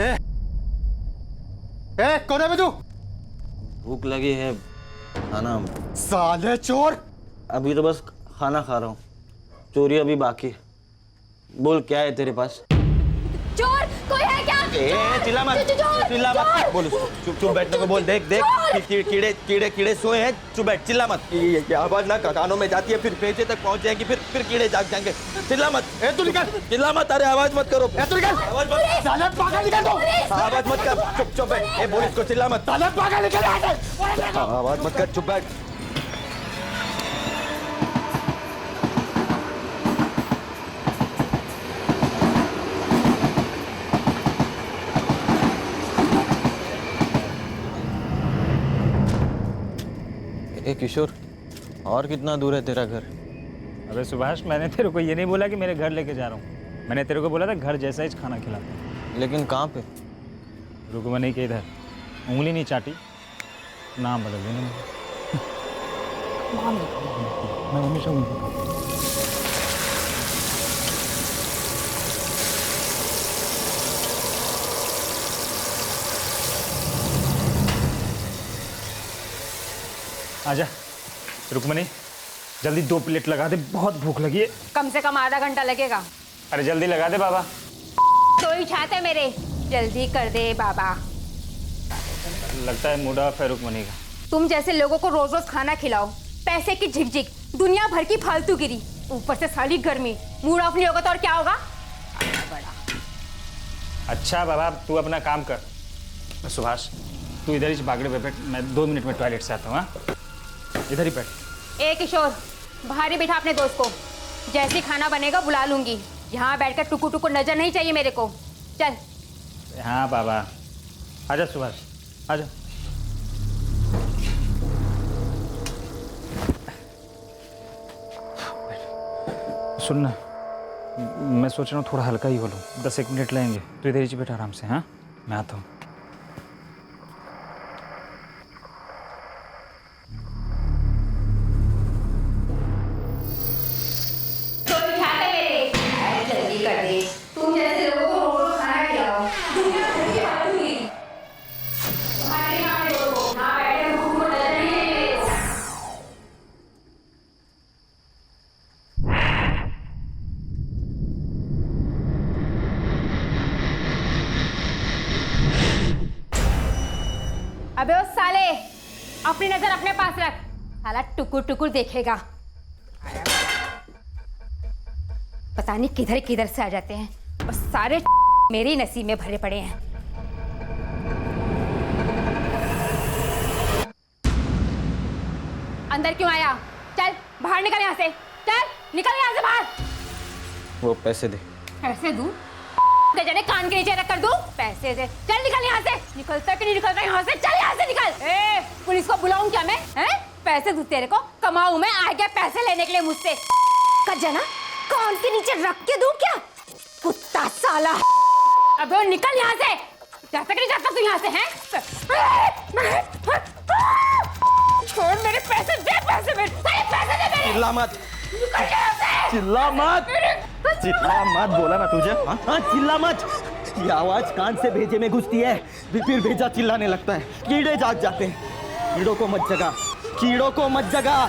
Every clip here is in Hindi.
ए, कौन है बे तू? भूख लगी है, खाना। साले चोर! अभी तो बस खाना खा रहा हूँ, चोरी अभी बाकी है। बोल क्या है तेरे पास? चोर कोई है क्या? चिल्ला मत, चिल्ला मत। बोल उसको चुप चुप बैठने को बोल। देख देख कीड़े कीड़े कीड़े सोए हैं, चुप बैठ, चिल्ला मत। ये आवाज ना कानों में जाती है, फिर पेचे तक पहुंच जाएंगी, फिर कीड़े जाग जाएंगे। चिल्ला मत। तू निकल! चिल्ला मत, अरे आवाज मत करो। तू निकल! आवाज मत, साले पागल निकल तू! आवाज मत कर, चुप चुप बैठ। बोल इसको, चिल्ला मत। साले पागल निकल यहाँ से! आवाज मत कर, चुप बैठ। ए किशोर, और कितना दूर है तेरा घर? अबे सुभाष, मैंने तेरे को ये नहीं बोला कि मेरे घर लेके जा रहा हूँ। मैंने तेरे को बोला था घर जैसा ही खाना खिलाता हूँ। लेकिन कहाँ पे? रुकमनी के इधर। उंगली नहीं चाटी, नाम बदल देना। मैं हमेशा उनको आजा। रुकमनी, जल्दी 2 प्लेट लगा दे, बहुत भूख लगी है। कम से कम आधा घंटा लगेगा। अरे जल्दी लगा दे बाबा। तो ही चाहते मेरे, जल्दी कर दे बाबा। लगता है मूड ऑफ है रुकमनी का। तुम जैसे लोगों को रोज रोज खाना खिलाओ, पैसे की झिकझिक, दुनिया भर की फालतूगिरी, ऊपर से सारी गर्मी। मूड ऑफ नहीं होगा तो और क्या होगा? बड़ा। अच्छा बाबा, तू अपना काम कर। सुभाष, तू इधर ही बागड़े पे बैठ, मैं 2 मिनट में टॉयलेट से आता हूँ। हाँ, इधर ही बैठ। ए किशोर, बाहर ही बैठा अपने दोस्त को। जैसे खाना बनेगा बुला लूंगी। यहाँ बैठकर टुकु टुकु नजर नहीं चाहिए मेरे को। चल। हाँ बाबा, आजा सुभाष, आजा। सुनना, मैं सोच रहा हूँ थोड़ा हल्का ही हो लूँ। 10-1 मिनट लगेंगे, तो इधर ही बैठा आराम से। हाँ, मैं आता हूँ। अबे ओ साले, अपनी नजर अपने पास रख। साला टुकुर टुकुर देखेगा। पता नहीं किधर किधर से आ जाते हैं और सारे मेरे ही नसीब में भरे पड़े हैं। अंदर क्यों आया? चल बाहर निकल यहाँ से। चल निकल यहाँ से बाहर। वो पैसे दे। पैसे दूं? जाने कान के नीचे रख कर दूं? पैसे दे। चल निकल यहाँ से। निकलता कि नहीं निकलता यहाँ से? चल यहाँ से निकल। ए, पुलिस को बुलाऊं क्या मैं? हैं? पैसे दूं तेरे को? कमाऊं मैं? आ गया पैसे लेने के लिए मुझसे। कट जाना, कान के नीचे रख के दूं क्या? कुत्ता साला। अबे निकल यहाँ से। जाता कि नहीं जाता तू यहाँ से? हैं? छोड़ मेरे पैसे, दे पैसे मेरे। पैसे दे मेरे। चिल्ला मत, निकल यहाँ से। चिल्ला मत, चिल्ला मत, बोला ना तुझे। हाँ, चिल्ला मत। ये आवाज कान से भेजे में घुसती है, फिर भेजा चिल्लाने लगता है। कीड़े जाग जाते हैं। कीड़ों को मत जगा, कीड़ों को मत जगा,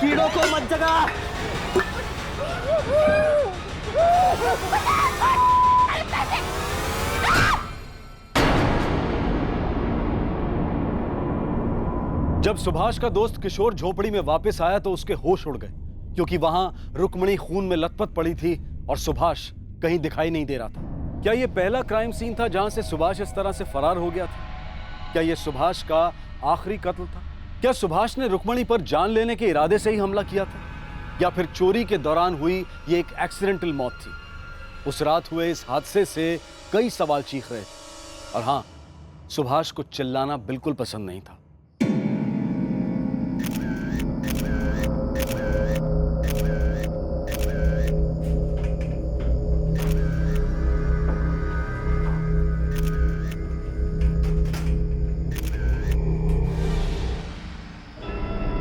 कीड़ों को मत जगा। जब सुभाष का दोस्त किशोर झोपड़ी में वापस आया तो उसके होश उड़ गए, क्योंकि वहां रुक्मणी खून में लथपथ पड़ी थी और सुभाष कहीं दिखाई नहीं दे रहा था। क्या यह पहला क्राइम सीन था जहां से सुभाष इस तरह से फरार हो गया था? क्या यह सुभाष का आखिरी कत्ल था? क्या सुभाष ने रुक्मणी पर जान लेने के इरादे से ही हमला किया था, या फिर चोरी के दौरान हुई ये एक एक्सीडेंटल मौत थी? उस रात हुए इस हादसे से कई सवाल चीख रहे थे। और हां, सुभाष को चिल्लाना बिल्कुल पसंद नहीं था।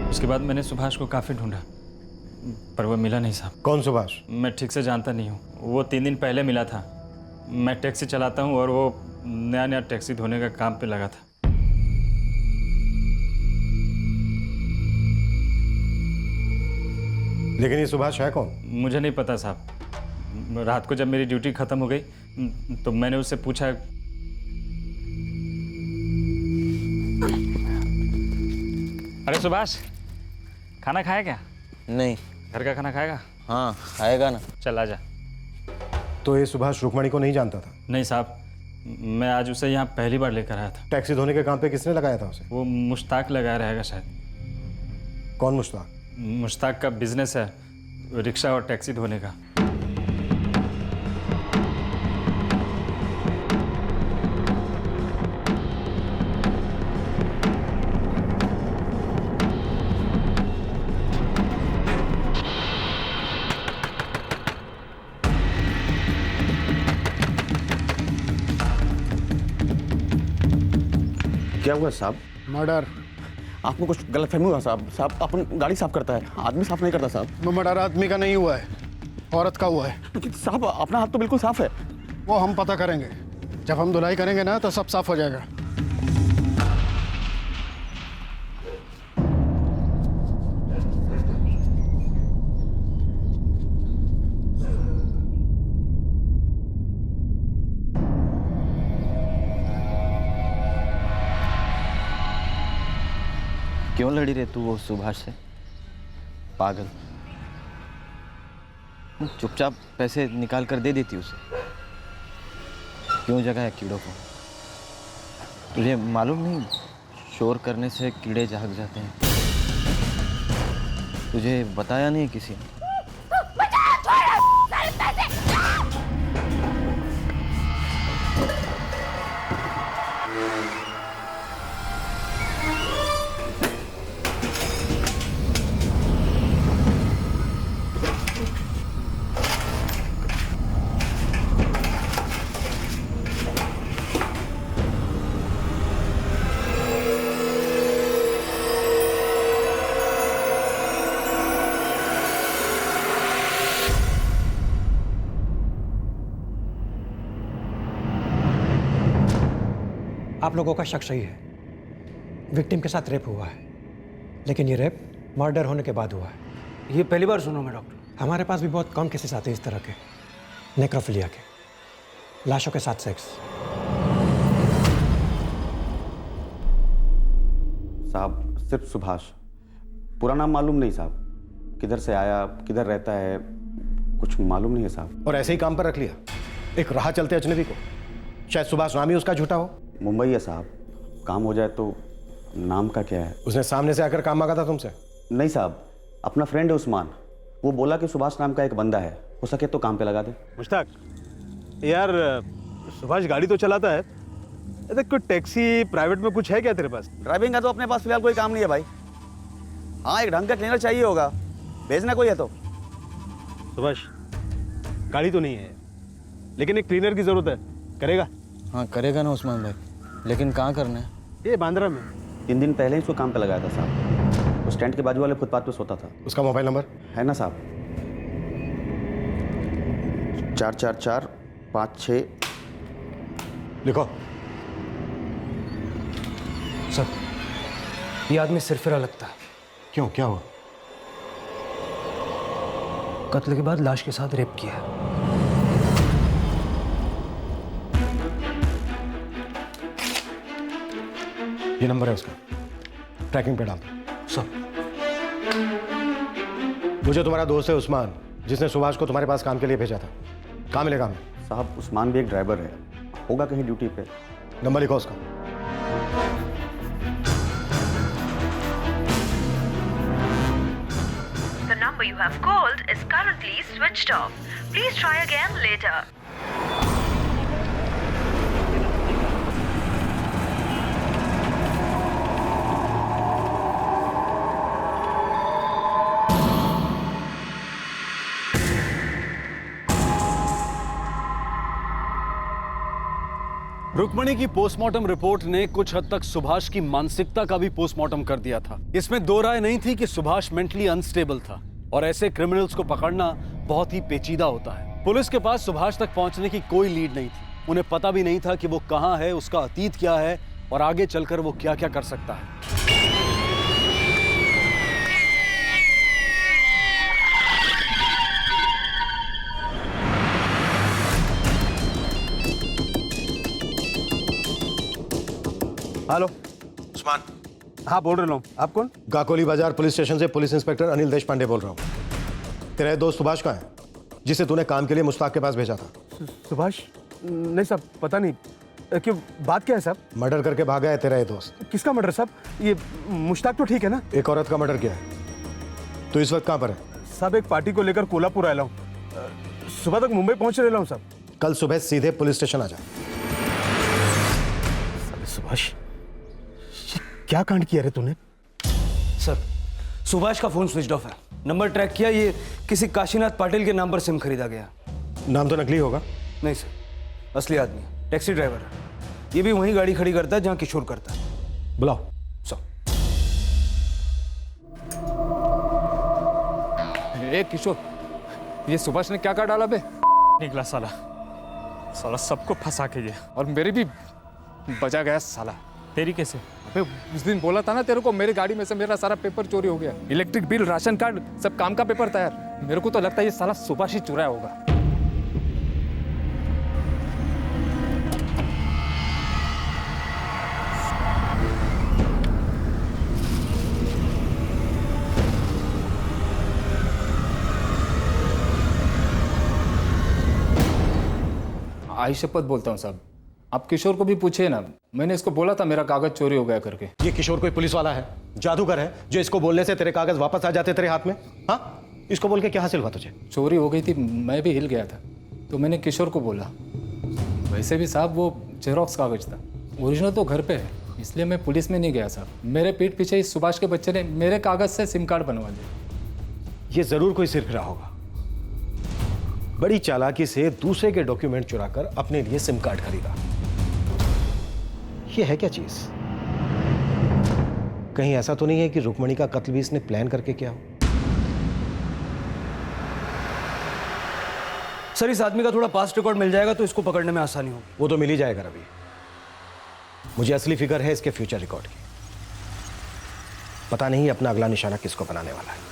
उसके बाद मैंने सुभाष को काफ़ी ढूंढा, पर वो मिला नहीं साहब। कौन सुभाष? मैं ठीक से जानता नहीं हूँ। वो 3 दिन पहले मिला था। मैं टैक्सी चलाता हूँ और वो नया नया टैक्सी धोने का काम पे लगा था। लेकिन ये सुभाष है कौन? मुझे नहीं पता साहब। रात को जब मेरी ड्यूटी ख़त्म हो गई तो मैंने उससे पूछा। अरे सुभाष, खाना खाया क्या? नहीं। घर का खाना खाएगा? हाँ आएगा ना। चल आजा। तो ये सुभाष रुक्मणी को नहीं जानता था? नहीं साहब, मैं आज उसे यहाँ पहली बार लेकर आया था। टैक्सी धोने के काम पे किसने लगाया था उसे? वो मुश्ताक लगाया रहेगा शायद। कौन मुश्ताक? मुश्ताक का बिजनेस है रिक्शा और टैक्सी धोने का। क्या हुआ साहब? मर्डर। आपको कुछ गलतफहमी हुआ साहब? साहब अपन गाड़ी साफ करता है, आदमी साफ नहीं करता साहब। मर्डर आदमी का नहीं हुआ है, औरत का हुआ है। लेकिन साहब अपना हाथ तो बिल्कुल साफ है। वो हम पता करेंगे, जब हम धुलाई करेंगे ना तो सब साफ हो जाएगा। क्यों लड़ी रे तू वो सुभाष से? पागल। चुपचाप पैसे निकाल कर दे देती उसे। क्यों जगाया कीड़ों को? तुझे मालूम नहीं शोर करने से कीड़े जाग जाते हैं? तुझे बताया नहीं किसी ने? आप लोगों का शक सही है, विक्टिम के साथ रेप हुआ है, लेकिन ये रेप मर्डर होने के बाद हुआ है। ये पहली बार सुना मैं डॉक्टर। हमारे पास भी बहुत कम केसेस आते हैं इस तरह के, नेक्रोफिलिया के, लाशों के साथ सेक्स। साहब सिर्फ सुभाष, पूरा नाम मालूम नहीं साहब। किधर से आया, किधर रहता है, कुछ मालूम नहीं है साहब। और ऐसे ही काम पर रख लिया एक राह चलते अजनबी को? शायद सुभाष नाम ही उसका झूठा हो। मुंबई है साहब, काम हो जाए तो नाम का क्या है? उसने सामने से आकर काम मांगा था तुमसे? नहीं साहब, अपना फ्रेंड है उस्मान, वो बोला कि सुभाष नाम का एक बंदा है, हो सके तो काम पे लगा दे। मुश्ताक यार, सुभाष गाड़ी तो चलाता है, अरे कोई टैक्सी प्राइवेट में कुछ है क्या तेरे पास? ड्राइविंग का तो अपने पास फिलहाल कोई काम नहीं है भाई। हाँ एक ढंग का क्लीनर चाहिए होगा, भेजना कोई है तो। सुभाष गाड़ी तो नहीं है, लेकिन एक क्लीनर की जरूरत है, करेगा? हाँ करेगा ना उस्मान भाई, लेकिन कहाँ करना है? ये बांद्रा में। 3 दिन पहले ही उसको काम पे लगाया था साहब। वो स्टैंड के बाजू वाले फुटपाथ पे सोता था। उसका मोबाइल नंबर है ना साहब? 44456। लिखो। सर, ये आदमी सिरफिरा लगता है। क्यों, क्या हुआ? कत्ल के बाद लाश के साथ रेप किया है। ये नंबर है उसका, ट्रैकिंग पे डाल दो। सर, मुझे तुम्हारा दोस्त है उस्मान, जिसने सुभाष को तुम्हारे पास काम के लिए भेजा था। कहाँ मिलेगा हमें? साहब उस्मान भी एक ड्राइवर है, होगा कहीं ड्यूटी पे। नंबर लिखो उसका। The number you have called is currently switched off. Please try again later. Rukmini की पोस्टमार्टम रिपोर्ट ने कुछ हद तक सुभाष की मानसिकता का भी पोस्टमार्टम कर दिया था। इसमें दो राय नहीं थी कि सुभाष मेंटली अनस्टेबल था, और ऐसे क्रिमिनल्स को पकड़ना बहुत ही पेचीदा होता है। पुलिस के पास सुभाष तक पहुंचने की कोई लीड नहीं थी, उन्हें पता भी नहीं था कि वो कहां है, उसका अतीत क्या है और आगे चलकर वो क्या क्या कर सकता है। हेलो। उस्मान, हाँ बोल रहा हूँ, आप कौन? गाकोली बाजार पुलिस स्टेशन से पुलिस इंस्पेक्टर अनिल देशपांडे बोल रहा हूँ। तेरा ये दोस्त सुभाष कहाँ है, जिसे तूने काम के लिए मुश्ताक के पास भेजा था? सुभाष? नहीं साहब, पता नहीं। क्यों, बात क्या है साहब? मर्डर करके भागा है तेरा ये दोस्त। किसका मर्डर साहब? ये मुश्ताक तो ठीक है ना? एक औरत का मर्डर किया है। तो इस वक्त कहाँ पर है? साहब एक पार्टी को लेकर कोल्हापुर आया हूँ। सुबह तक मुंबई पहुंच रहा हूँ साहब। कल सुबह सीधे पुलिस स्टेशन आ जा। सुभाष, क्या कांड किया रे तूने? सर, सुभाष का फोन स्विच ऑफ है। नंबर ट्रैक किया, ये किसी काशीनाथ पाटिल के नाम पर सिम खरीदा गया। नाम तो नकली होगा? नहीं सर, असली आदमी, टैक्सी ड्राइवर है। ये भी वहीं गाड़ी खड़ी करता है जहां किशोर करता है। बुलाओ। सर। ए किशोर, ये सुभाष ने क्या कर डाला बे? निकला साला, साला सबको फंसा के गया और मेरी भी बजा गया साला। तेरी कैसे? अबे उस दिन बोला था ना तेरे को, मेरी गाड़ी में से मेरा सारा पेपर चोरी हो गया। इलेक्ट्रिक बिल, राशन कार्ड, सब काम का पेपर तैयार। मेरे को तो लगता है ये साला सुभाष ही चुराया होगा। आई शपथ बोलता हूँ साहब, आप किशोर को भी पूछिए ना। मैंने इसको बोला था मेरा कागज चोरी हो गया करके। ये किशोर कोई पुलिस वाला है, जादूगर है, जो इसको बोलने से तेरे कागज वापस आ जाते तेरे हाथ में? हाँ, इसको बोल के क्या हासिल हुआ तुझे? चोरी हो गई थी, मैं भी हिल गया था, तो मैंने किशोर को बोला। वैसे भी साहब वो जेरोक्स कागज था, ओरिजिनल तो घर पे है, इसलिए मैं पुलिस में नहीं गया साहब। मेरे पीठ पीछे इस सुभाष के बच्चे ने मेरे कागज से सिम कार्ड बनवा दिया। ये जरूर कोई सिरफिरा होगा। बड़ी चालाकी से दूसरे के डॉक्यूमेंट चुराकर अपने लिए सिम कार्ड खरीदा। ये है क्या चीज? कहीं ऐसा तो नहीं है कि रुक्मणी का कत्ल भी इसने प्लान करके किया हो? सर, इस आदमी का थोड़ा पास्ट रिकॉर्ड मिल जाएगा तो इसको पकड़ने में आसानी होगी। वो तो मिल ही जाएगा रवि। मुझे असली फिक्र है इसके फ्यूचर रिकॉर्ड की। पता नहीं अपना अगला निशाना किसको बनाने वाला है।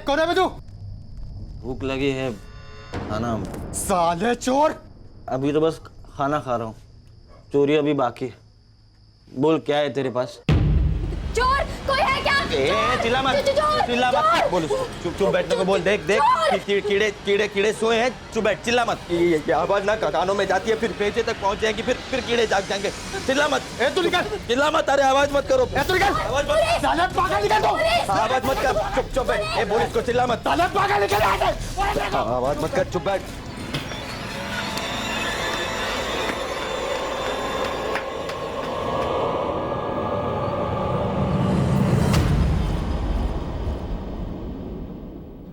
कौन है बे तू? भूख लगी है, खाना। साले चोर! अभी तो बस खाना खा रहा हूँ, चोरी अभी बाकी है। बोल क्या है तेरे पास? चोर कोई है क्या? चिल्ला मत, चिल्ला मत। बोल उसको, चुप चुप बैठने को बोल। देख देख कीड़े कीड़े कीड़े सोए हैं, चुप बैठ, चिल्ला मत। ये आवाज ना कानों में जाती है, फिर पेचे तक पहुंच जाएंगी, फिर कीड़े जाग जाएंगे। चिल्ला मत। तू निकल, चिल्ला मत। अरे आवाज मत करो। तू निकल, आवाज मत, आवाज मत कर। चुप चुप बैठ। बोल इसको, चिल्ला मत। आवाज मत कर, चुप बैठ।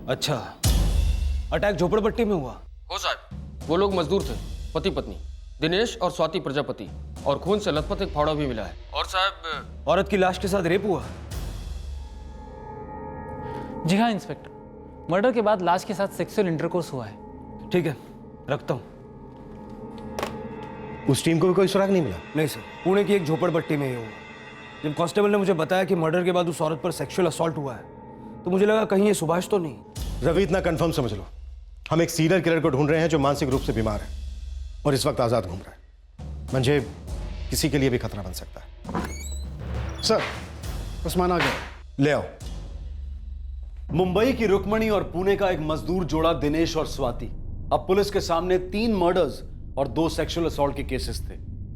अच्छा, अटैक झोपड़पट्टी में हुआ? हो साहब, वो लोग मजदूर थे, पति पत्नी दिनेश और स्वाति प्रजापति, और खून से लथपथ एक फावड़ा भी मिला है। और साहब, औरत की लाश के साथ रेप हुआ? जी हाँ इंस्पेक्टर, मर्डर के बाद लाश के साथ सेक्सुअल इंटरकोर्स हुआ है। ठीक है, रखता हूँ। उस टीम को भी कोई सुराग नहीं मिला? नहीं सर, पुणे की एक झोपड़पट्टी में ही हुआ। जब कांस्टेबल ने मुझे बताया कि मर्डर के बाद उस औरत पर सेक्सुअल असॉल्ट हुआ है, तो मुझे लगा कहीं ये सुभाष तो नहीं। रवि, इतना कंफर्म समझ लो, हम एक सीरियल किलर को ढूंढ रहे हैं जो मानसिक रूप से बीमार है और इस वक्त आजाद घूम रहा है। मुझे किसी के लिए भी खतरा बन सकता है। सर, उस्मान आ गया। ले आओ। मुंबई की रुक्मणी और पुणे का एक मजदूर जोड़ा दिनेश और स्वाति, अब पुलिस के सामने 3 मर्डर्स और 2 सेक्सुअल असॉल्ट के केसेस थे,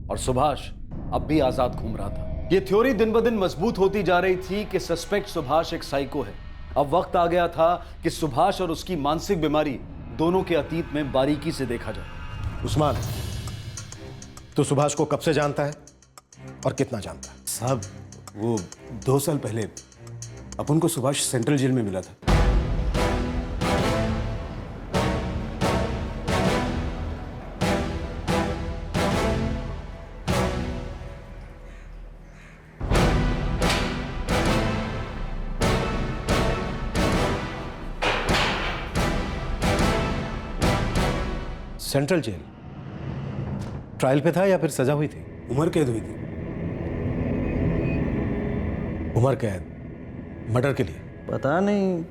और सुभाष अब भी आजाद घूम रहा था। यह थ्योरी दिन ब दिन मजबूत होती जा रही थी कि सस्पेक्ट सुभाष एक साइको है। अब वक्त आ गया था कि सुभाष और उसकी मानसिक बीमारी दोनों के अतीत में बारीकी से देखा जाए। उस्मान, तो सुभाष को कब से जानता है और कितना जानता है? साहब, वो 2 साल पहले अपन को सुभाष सेंट्रल जेल में मिला था। Central jail? ट्रायल पे था या फिर सजा हुई थी? उम्र कैद हुई थी। उम्र कैद? मर्डर के लिए? पता नहीं।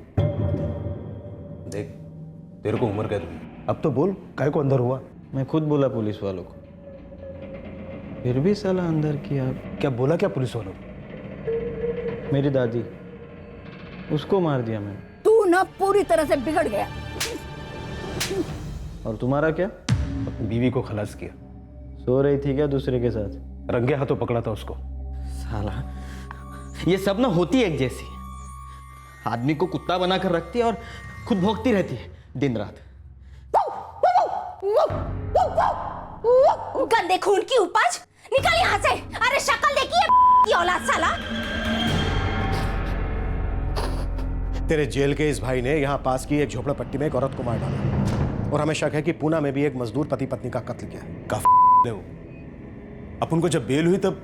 देख, तेरे को उम्र कैद हुई, अब तो बोल काहे को अंदर हुआ? मैं खुद बोला पुलिस वालों को, फिर भी साला अंदर किया। क्या बोला क्या पुलिस वालों? मेरी दादी, उसको मार दिया मैंने। तू ना पूरी तरह से बिगड़ गया। और तुम्हारा क्या? अपनी बीवी को खलास किया। सो रही थी क्या दूसरे के साथ? रंगे हाथों पकड़ा था उसको। साला, ये सब ना होती एक जैसी, आदमी को कुत्ता बनाकर रखती है और खुद भौंकती रहती है दिन रात। गंदे खून की उपज, निकल यहाँ से। अरे शक्ल देखिए की औलाद साला। तेरे जेल के इस भाई ने यहाँ पास की एक झोपड़पट्टी में एक औरत को मार डाला, और हमें शक है कि पूना में भी एक मजदूर पति पत्नी का कत्ल किया है। काफी है वो। अपन को जब बेल हुई तब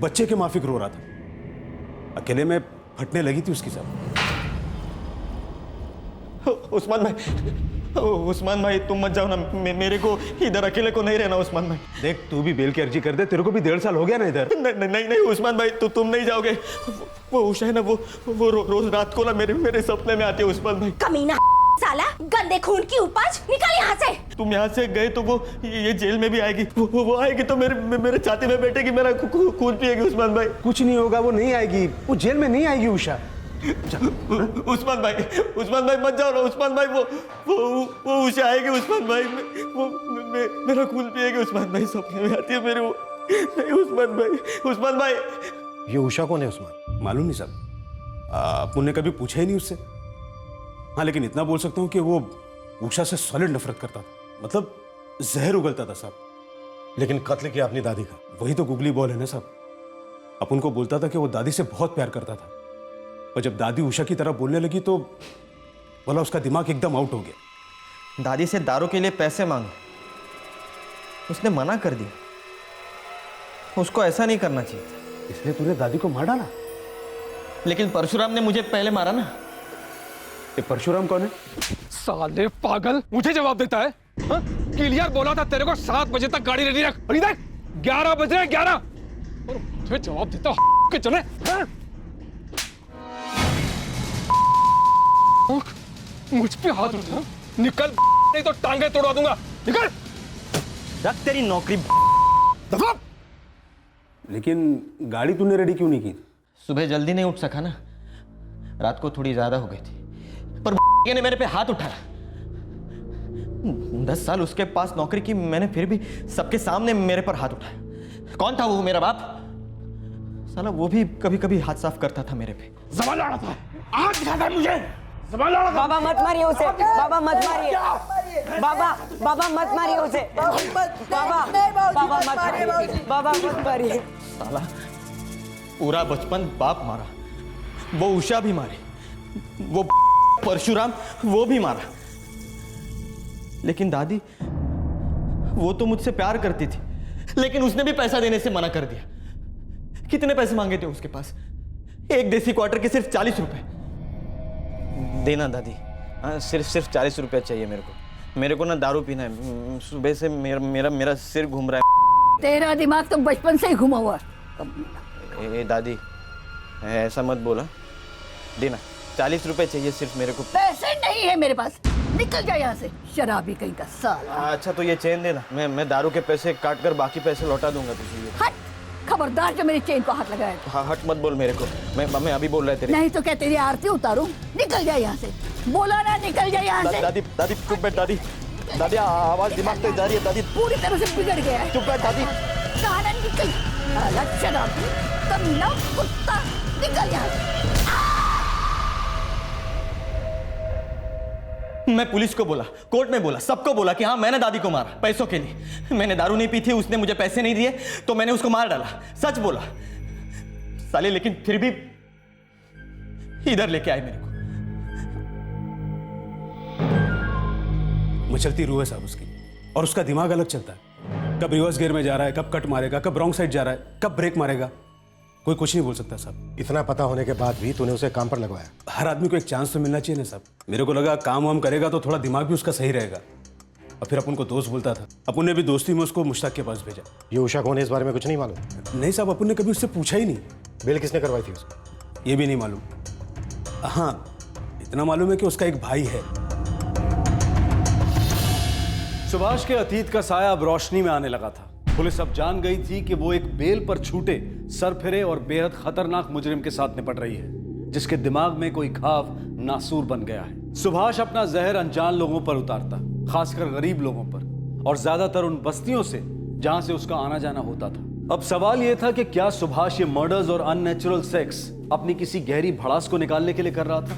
बच्चे के माफिक रो रहा था, अकेले में फटने लगी थी उसकी सब। उस्मान भाई तुम मत जाओ ना, मेरे को इधर अकेले को नहीं रहना। उस्मान भाई देख, तू भी बेल की अर्जी कर दे, तेरे को भी 1.5 साल हो गया ना इधर। नहीं उस्मान भाई, तुम नहीं जाओगे। वो उषा है ना, वो रोज रात को ना मेरे सपने में आती है। उस्मान भाई कमीना साला, गंदे खून की उपज, निकल यहाँ से। तुम यहाँ से गए तो वो ये जेल में भी आएगी। वो आएगी तो मेरे छाती में बैठेगी, मेरा खून पिएगी। उस्मान भाई कुछ नहीं होगा, वो नहीं आएगी, वो जेल में नहीं आएगी उषा। उस्मान भाई मत जाओ ना। उस्मान भाई वो उषा आएगी। उस्मान भाई वो मेरा खून पिएगी। उस्मान भाई सपने में आती है मेरे वो। नहीं उस्मान भाई। ये उषा कौन है उस्मान? मालूम नहीं साहब, अपन ने कभी पूछा ही नहीं उससे। हाँ, लेकिन इतना बोल सकता हूँ कि वो उषा से सॉलिड नफरत करता था, मतलब जहर उगलता था साहब। लेकिन कत्ल किया अपनी दादी का? वही तो गुगली बॉल है ना साहब। अपन को बोलता था कि वो दादी से बहुत प्यार करता था, और जब दादी उषा की तरह बोलने लगी तो बोला उसका दिमाग एकदम आउट हो गया। दादी से दारू के लिए पैसे मांगे, उसने मना कर दिया। उसको ऐसा नहीं करना चाहिए, इसलिए तूने दादी को मार डाला। लेकिन परशुराम ने मुझे पहले मारा ना। ये परशुराम कौन है? साले पागल, मुझे जवाब देता है? क्लियर बोला था तेरे को 7 बजे तक गाड़ी रेडी रख, और इधर 11 बज रहे 11 और मुझे जवाब देता के चले। मुझ पे हाथ उठा, निकल, नहीं तो टांगे तोड़वा दूंगा। निकल, रख तेरी नौकरी। दफा। लेकिन गाड़ी तूने रेडी क्यों नहीं की? सुबह जल्दी नहीं उठ सका ना, रात को थोड़ी ज्यादा हो गई थी, पर ने मेरे पे हाथ उठाया। 10 साल उसके पास नौकरी की मैंने, फिर भी सबके सामने मेरे पर हाथ उठाया। कौन था वो? मेरा बाप। साला वो भी कभी कभी हाथ साफ करता था मेरे पे। जबान लड़ा था, आज दिखाता है मुझे। जबान लड़ा था। बाबा मत मारिए उसे, बाबा मत मारिए, बाबा मत मारिए उसे, बाबा मत मारिए, बाबा मत मारिए। साला पूरा बचपन बाप मारा, वो उषा भी मारी, वो परशुराम वो भी मारा, लेकिन दादी वो तो मुझसे प्यार करती थी, लेकिन उसने भी पैसा देने से मना कर दिया। कितने पैसे मांगे थे उसके पास? एक देसी क्वार्टर के सिर्फ 40 रुपए। देना दादी। हाँ, सिर्फ 40 रुपए चाहिए मेरे को ना दारू पीना है। सुबह से मेरा सिर घूम रहा है। तेरा दिमाग तो बचपन से ही घुमा हुआ। दादी ऐसा मत बोला। देना 40 रुपए चाहिए सिर्फ मेरे को। पैसे नहीं है मेरे पास, निकल जा यहाँ से, शराबी कहीं का साला। अच्छा तो ये चेन देना, मैं दारू के पैसे काट कर बाकी पैसे लौटा दूंगा तुझे। हट, खबरदार जो मेरी चेन को हाथ लगाया तो। हाँ, हट मत बोल मेरे को, मैं अभी बोल रहा है तेरे। नहीं तो क्या तेरी आरती उतारूं? निकल जा यहाँ से, बोला ना निकल जा यहाँ से। दादी चुप बैठ दादी। दादी आवाज दिमाग तक जा रही है दादी। पूरी तरह से बिगड़ गया है। चुप बैठ दादी। साला निकल, अलग शराबी, कमीना कुत्ता, निकल यहाँ से। मैं पुलिस को बोला, कोर्ट में बोला, सबको बोला कि हाँ मैंने दादी को मारा पैसों के लिए। मैंने दारू नहीं पी थी, उसने मुझे पैसे नहीं दिए तो मैंने उसको मार डाला। सच बोला साले, लेकिन फिर भी इधर लेके आए मेरे को। मचलती रूह है साहब उसकी, और उसका दिमाग अलग चलता है। कब रिवर्स गियर में जा रहा है, कब कट मारेगा, कब रॉन्ग साइड जा रहा है, कब ब्रेक मारेगा, कोई कुछ नहीं बोल सकता साहब। इतना पता होने के बाद भी तूने उसे काम पर लगवाया। हर आदमी को एक चांस तो मिलना चाहिए ना साहब। मेरे को लगा काम वाम करेगा तो थोड़ा दिमाग भी उसका सही रहेगा। और फिर अपन को दोस्त बोलता था, अपन ने भी दोस्ती में उसको मुश्ताक के पास भेजा। ये उषा कौन है इस बारे में कुछ नहीं मालूम? नहीं साहब, अपन ने कभी उससे पूछा ही नहीं। बिल किसने करवाई थी उसको? ये भी नहीं मालूम। हाँ, इतना मालूम है कि उसका एक भाई है। सुभाष के अतीत का साया अब रोशनी में आने लगा था। पुलिस अब जान गई थी कि वो एक बेल पर छूटे, सरफिरे और बेहद खतरनाक मुजरिम के साथ निपट रही है, जिसके दिमाग में कोई घाव नासूर बन गया है। सुभाष अपना जहर अनजान लोगों पर उतारता, खासकर गरीब लोगों पर, और ज्यादातर उन बस्तियों से जहां से उसका आना जाना होता था। अब सवाल यह था कि क्या सुभाष ये मर्डर्स और अननेचुरल सेक्स अपनी किसी गहरी भड़ास को निकालने के लिए कर रहा था,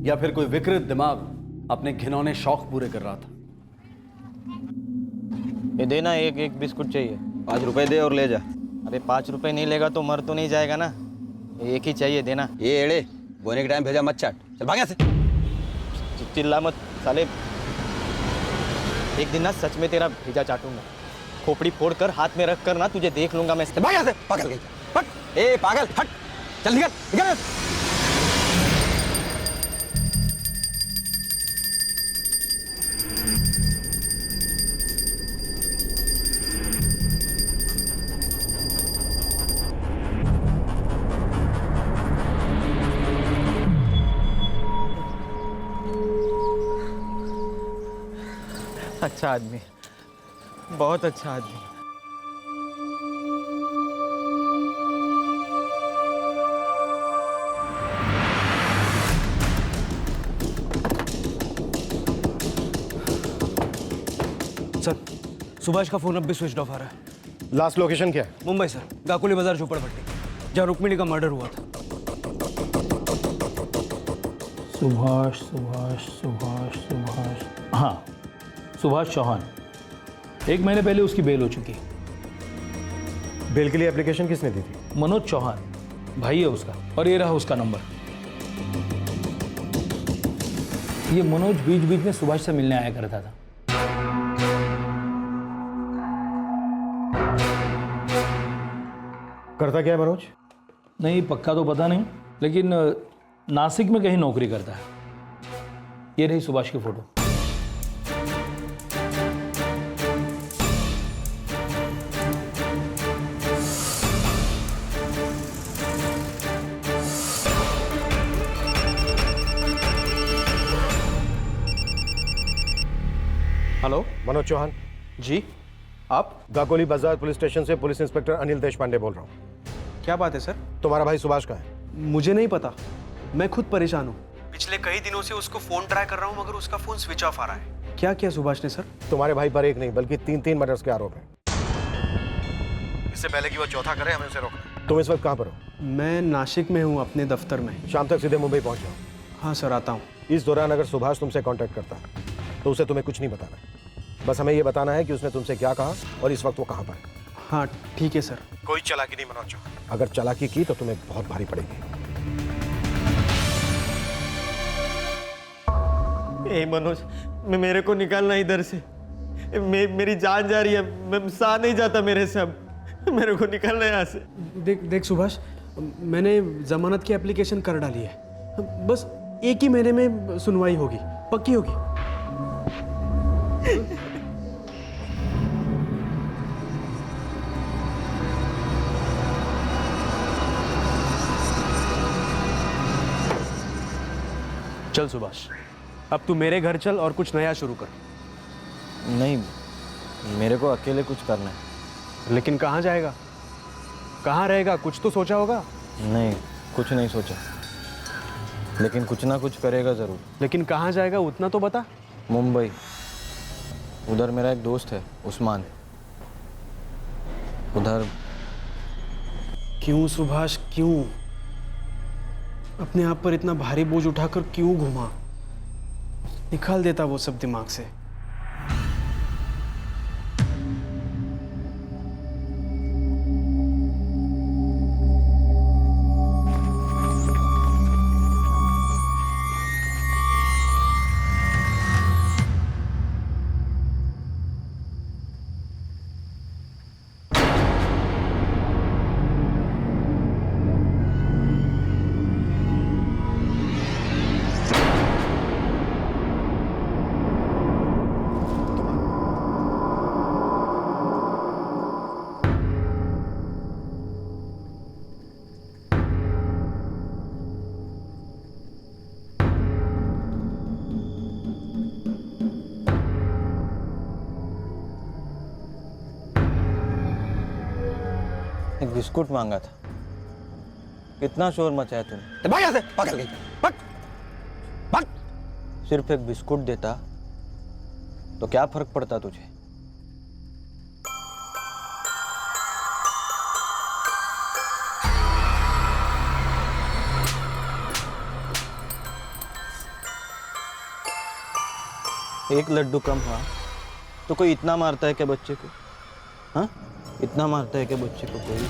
या फिर कोई विकृत दिमाग अपने घिनौने शौक पूरे कर रहा था। ये देना, एक बिस्कुट चाहिए। 5 रुपए दे और ले जा। अबे 5 रुपए नहीं लेगा तो मर तो नहीं जाएगा ना, एक ही चाहिए, देना। ये एड़े बोने के टाइम भेजा मत चाट, चल भाग यहाँ से। चिल्ला मत साले, एक दिन ना सच में तेरा भेजा चाटूंगा। खोपड़ी फोड़ कर हाथ में रख कर ना तुझे देख लूंगा मैं। भाग यहाँ से, पागल गई, हट। ए पागल, हट, चल निकल निकल। अच्छा आदमी, बहुत अच्छा आदमी। सर, सुभाष का फोन अब भी स्विच ऑफ आ रहा है। लास्ट लोकेशन क्या है? मुंबई सर, गाकुली बाजार झोपड़पट्टी, जहाँ रुक्मिणी का मर्डर हुआ था। सुभाष सुभाष सुभाष सुभाष, हाँ सुभाष चौहान। 1 महीने पहले उसकी बेल हो चुकी। बेल के लिए एप्लीकेशन किसने दी थी? मनोज चौहान, भाई है उसका, और ये रहा उसका नंबर। ये मनोज बीच बीच में सुभाष से मिलने आया करता था। करता क्या है मनोज? नहीं पक्का तो पता नहीं, लेकिन नासिक में कहीं नौकरी करता है। ये रही सुभाष की फोटो। हेलो, मनोज चौहान जी, आप? गाकोली बाजार पुलिस स्टेशन से पुलिस इंस्पेक्टर अनिल देशपांडे बोल रहा हूँ। क्या बात है सर? तुम्हारा भाई सुभाष का है? मुझे नहीं पता। मैं खुद परेशान हूँ। पिछले कई दिनों से उसको फोन ट्राई कर रहा हूँ मगर उसका फोन स्विच ऑफ आ रहा है। क्या किया सुभाष ने सर? तुम्हारे भाई पर एक नहीं बल्कि 3 मर्डर्स के आरोप हैं। इससे पहले कि वो चौथा करे हमें उसे रोकना। तुम इस वक्त कहाँ पर हो? मैं नासिक में हूँ अपने दफ्तर में। शाम तक सीधे मुंबई पहुंच जाओ। हाँ सर, आता हूँ। इस दौरान अगर सुभाष तुमसे कांटेक्ट करता है तो उसे तुम्हें कुछ नहीं बताना, बस हमें ये बताना है कि उसने तुमसे क्या कहा और इस वक्त वो कहाँ पर है। हाँ ठीक है सर। कोई चालाकी नहीं मनोज। अगर चालाकी की तो तुम्हें बहुत भारी पड़ेगी। ए मनोज, मेरे को निकालना इधर से। मेरी जान जा रही है, मैं सह नहीं जाता मेरे से अब। मेरे को निकालना यहाँ से। देख सुभाष, मैंने जमानत की एप्लीकेशन कर डाली है। बस 1 ही महीने में सुनवाई होगी, पक्की होगी। चल सुभाष, अब तू मेरे घर चल और कुछ नया शुरू कर। नहीं, मेरे को अकेले कुछ करना है। लेकिन कहाँ जाएगा, कहाँ रहेगा? कुछ तो सोचा होगा। नहीं, कुछ नहीं सोचा, लेकिन कुछ ना कुछ करेगा जरूर। लेकिन कहाँ जाएगा उतना तो बता। मुंबई, उधर मेरा एक दोस्त है उस्मान। उधर। क्यों सुभाष, क्यों अपने आप पर इतना भारी बोझ उठाकर क्यों घुमा? निकाल देता वो सब दिमाग से। एक बिस्कुट मांगा था, कितना शोर मचाया तूने। भाग यहाँ से, पागल गई। भाग, भाग। सिर्फ एक बिस्कुट देता तो क्या फर्क पड़ता तुझे? एक लड्डू कम हुआ तो कोई इतना मारता है क्या बच्चे को? हाँ, इतना मारता है क्या बच्चे को कोई?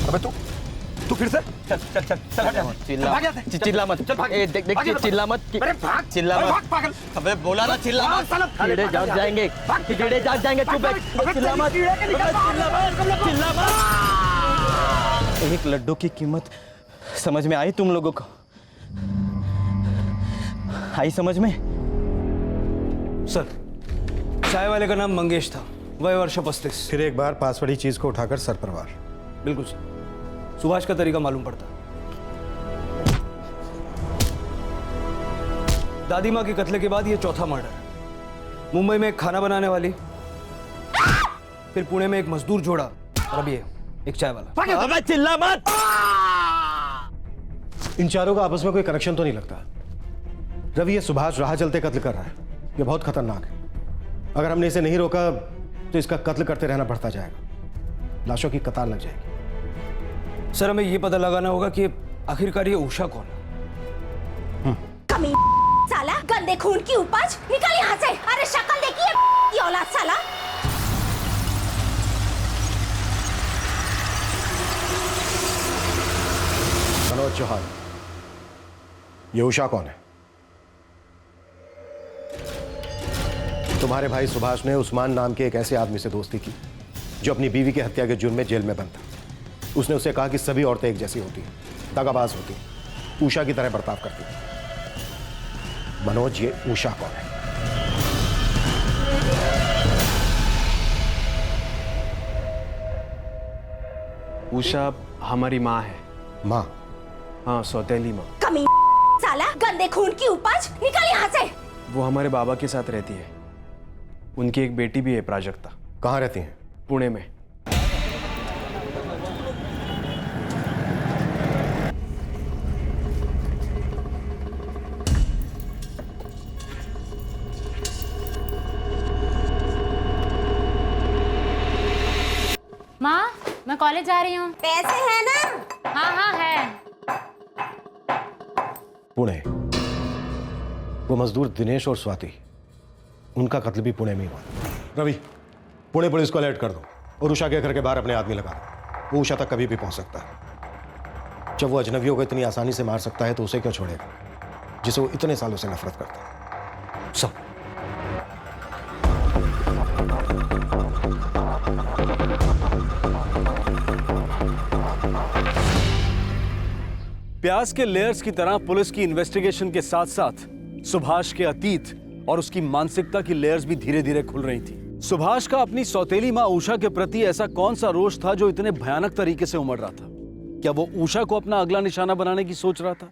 अबे तू फिर से चल चल चल चल हट यहाँ। चिल्ला मत। ए देख चिल्ला मत। चिल्ला मत पागल। अबे बोला ना चिल्ला मत। कीड़े जाग जाएंगे, कीड़े जाग जाएंगे। चुप बैठ। चिल्ला मत, चिल्ला मत। एक लड्डू की कीमत समझ में आई तुम लोगों को? आई समझ में? सर, चाय वाले का नाम मंगेश था, वह वर्ष 35। फिर एक बार पास पड़ी चीज को उठाकर सर पर वार। बिल्कुल सर, सुभाष का तरीका मालूम पड़ता। दादी माँ के कत्ले के बाद ये चौथा मर्डर। मुंबई में एक खाना बनाने वाली, फिर पुणे में एक मजदूर जोड़ा, और अब ये एक चाय वाला। अबे चिल्ला मत। इन चारों का आपस में कोई कनेक्शन तो नहीं लगता। रवि, ये सुभाष राह चलते कत्ल कर रहा है, ये बहुत खतरनाक है। अगर हमने इसे नहीं रोका तो इसका कत्ल करते रहना बढ़ता जाएगा, लाशों की कतार लग जाएगी। सर, हमें ये पता लगाना होगा कि आखिरकार ये उषा कौन है। कमी साला, गंदे खून की उपज, निकल यहाँ से। अरे शक्ल देखिए ये औलाद साला। मनोज चौहान, ये उषा कौन है? तुम्हारे भाई सुभाष ने उस्मान नाम के एक ऐसे आदमी से दोस्ती की जो अपनी बीवी की हत्या के जुर्म में जेल में बंद था। उसने उसे कहा कि सभी औरतें एक जैसी होती हैं, दगाबाज होती हैं, उषा की तरह बर्ताव करती हैं। मनोज, ये उषा कौन है? उषा हमारी माँ है। माँ? हाँ, सौतेली माँ। कमी साला, गंदे खून की उपज, निकल यहाँ से। वो हमारे बाबा के साथ रहती है। उनकी एक बेटी भी है, प्राजक्ता। कहाँ रहती हैं? पुणे में। मैं कॉलेज जा रही हूँ। पैसे है ना? हाँ हाँ है। पुणे, वो मजदूर दिनेश और स्वाति, उनका कत्ल भी पुणे में ही हुआ। रवि, पुणे पुलिस को अलर्ट कर दो और उषा के घर के बाहर अपने आदमी लगा दो। वो उषा तक कभी भी पहुंच सकता है। जब वो अजनबियों को इतनी आसानी से मार सकता है तो उसे क्यों छोड़ेगा, जिसे वो इतने सालों से नफरत करता है। सब प्याज के लेयर्स की तरह पुलिस की इन्वेस्टिगेशन के साथ साथ सुभाष के अतीत और उसकी मानसिकता की लेयर्स भी धीरे धीरे खुल रही थी। सुभाष का अपनी सौतेली मां उषा के प्रति ऐसा कौन सा रोष था जो इतने भयानक तरीके से उमड़ रहा था? क्या वो उषा को अपना अगला निशाना बनाने की सोच रहा था?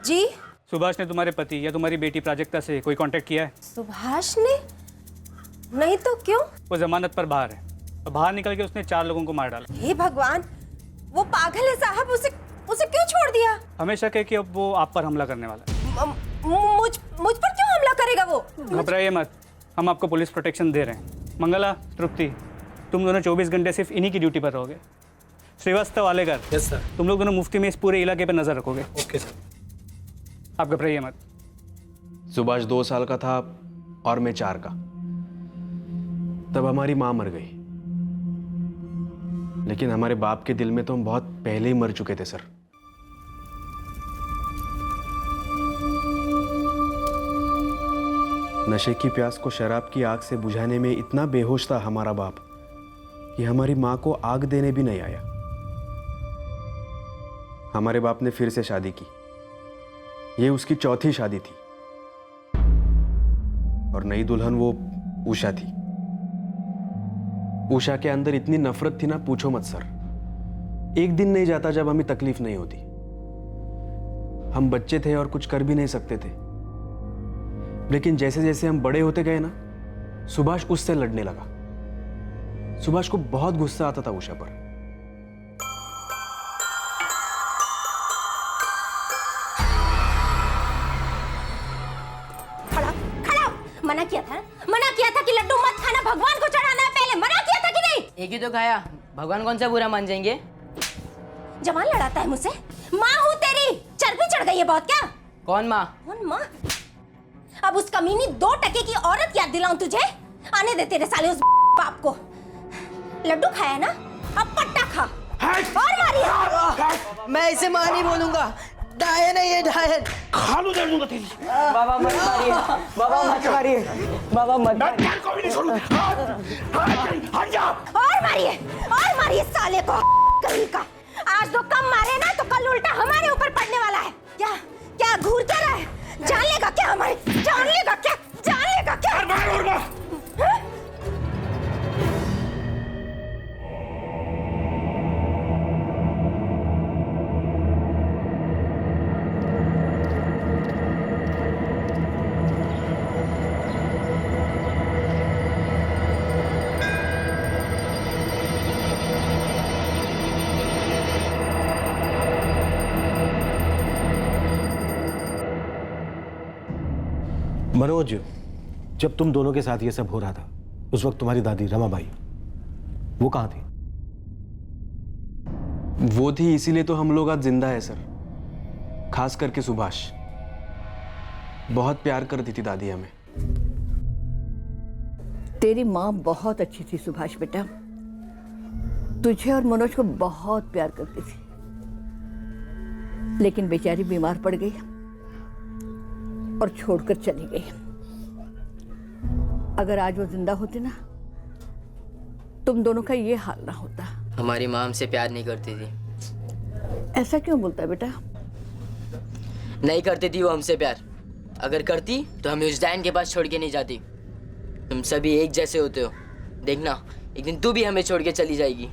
जी? सुभाष ने तुम्हारे पति या तुम्हारी बेटी प्राजक्ता से कोई कांटेक्ट किया है? सुभाष ने? नहीं तो क्यों? वो जमानत पर बाहर है और बाहर निकल के उसने 4 लोगों को मार डाला। हे भगवान, वो पागल है साहब, उसे क्यों छोड़ दिया? हमेशा कहे कि अब वो आप पर हमला करने वाला है। मुझ पर क्यों हमला करेगा वो? घबराइए मत, हम आपको पुलिस प्रोटेक्शन दे रहे हैं। मंगला, तृप्ति, तुम दोनों 24 घंटे सिर्फ इन्हीं की ड्यूटी पर रहोगे। श्रीवास्तव, आलेकर, यस सर, तुम लोग दोनों मुफ्ती में इस पूरे इलाके पर नजर रखोगे। Okay sir. आप घबराइए मत। सुभाष 2 साल का था और मैं 4 का। तब हमारी माँ मर गई, लेकिन हमारे बाप के दिल में तो हम बहुत पहले ही मर चुके थे सर। नशे की प्यास को शराब की आग से बुझाने में इतना बेहोश था हमारा बाप कि हमारी माँ को आग देने भी नहीं आया। हमारे बाप ने फिर से शादी की। ये उसकी चौथी शादी थी और नई दुल्हन वो उषा थी। उषा के अंदर इतनी नफरत थी ना, पूछो मत सर। एक दिन नहीं जाता जब हमें तकलीफ नहीं होती। हम बच्चे थे और कुछ कर भी नहीं सकते थे, लेकिन जैसे जैसे हम बड़े होते गए ना, सुभाष उससे लड़ने लगा। सुभाष को बहुत गुस्सा आता था उषा पर। मना किया था कि लड्डू मत खाना, भगवान को चढ़ाना है पहले। मना किया था कि नहीं? एक ही तो खाया, भगवान कौन सा बुरा मान जाएंगे? जवान लड़ाता है मुझसे। माँ हूँ तेरी, चर्बी चढ़ गई है बहुत क्या? कौन माँ? कौन माँ? अब उस कमीनी 2 टके की औरत याद दिलाऊं तुझे? आने दे तेरे साले उस बाप को। लड्डू खाया ना, अब पट्टा खा और मारिए। मैं इसे माँ नहीं बोलूंगा, डायन है ये, डायन। खालू दे दूंगा तेरी। बाबा मत मारिए, बाबा मत मारिए, बाबा मत मारिए। को भी नहीं छोड़ूंगा। हट जा। और मारिए साले को कहीं का। आज तो कम मारे ना तो कल उल्टा हमारे ऊपर पड़ने वाला है। क्या घूर क्या रहा है? जान लेगा क्या हमारे? जान लेगा क्या? मनोज, जब तुम दोनों के साथ ये सब हो रहा था, उस वक्त तुम्हारी दादी रमाबाई वो कहां थी? वो थी, इसीलिए तो हम लोग आज जिंदा है सर। खास करके सुभाष। बहुत प्यार करती थी दादी हमें। तेरी माँ बहुत अच्छी थी सुभाष बेटा, तुझे और मनोज को बहुत प्यार करती थी, लेकिन बेचारी बीमार पड़ गई और छोड़कर चली गई। अगर आज वो जिंदा होती ना, तुम दोनों का ये हाल ना होता। हमारी माँ हमसे प्यार नहीं करती थी। ऐसा क्यों बोलता है बेटा? नहीं करती थी वो हमसे प्यार। अगर करती तो हमें उस डायन के पास छोड़ के नहीं जाती। तुम सभी एक जैसे होते हो, देखना एक दिन तू भी हमें छोड़ के चली जाएगी।